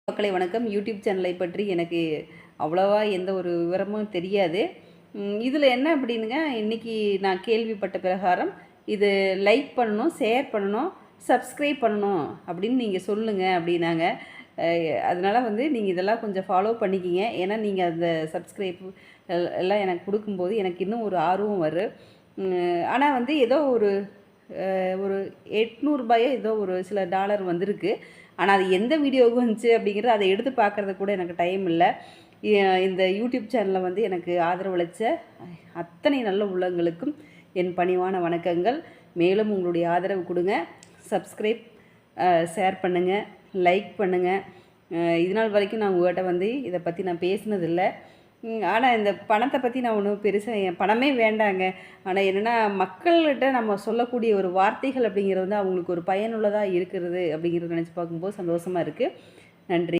மக்களை வணக்கம். யூடியூப் சேனலை பற்றி எனக்கு அவ்வளோவா எந்த ஒரு விவரமும் தெரியாது. இதில் என்ன அப்படின்னுங்க, இன்றைக்கி நான் கேள்விப்பட்ட பிரகாரம் இது லைக் பண்ணணும், ஷேர் பண்ணணும், சப்ஸ்கிரைப் பண்ணணும் அப்படின்னு நீங்கள் சொல்லுங்கள் அப்படின்னாங்க. அதனால் நீங்கள் இதெல்லாம் கொஞ்சம் ஃபாலோ பண்ணிக்கிங்க. ஏன்னா நீங்கள் அந்த சப்ஸ்கிரைப் எல்லாம் எனக்கு கொடுக்கும்போது எனக்கு இன்னும் ஒரு ஆர்வம் வரும். ஆனால் ஏதோ ஒரு 800 ரூபாயோ ஏதோ ஒரு சில டாலர் வந்திருக்கு. ஆனால் அது எந்த வீடியோவுக்கு வந்துச்சு அப்படிங்கிறது அதை எடுத்து பார்க்குறது கூட எனக்கு டைம் இல்லை. இந்த யூடியூப் சேனலில் எனக்கு ஆதரவளித்த அத்தனை நல்ல உள்ளங்களுக்கும் என் பணிவான வணக்கங்கள். மேலும் உங்களுடைய ஆதரவு கொடுங்க. சப்ஸ்கிரைப், ஷேர் பண்ணுங்கள், லைக் பண்ணுங்கள். இது நாள் வரைக்கும் நான் உங்கள்கிட்ட இதை பற்றி நான் பேசினதில்லை. ஆனால் இந்த பணத்தை பற்றி நான் ஒன்றும் பெருசாக என் பணமே வேண்டாங்க. ஆனால் என்னென்னா, மக்கள்கிட்ட நம்ம சொல்லக்கூடிய ஒரு வார்த்தைகள் அப்படிங்கிறது அவங்களுக்கு ஒரு பயனுள்ளதாக இருக்கிறது அப்படிங்கிறத நினச்சி பார்க்கும்போது சந்தோஷமாக இருக்குது. நன்றி.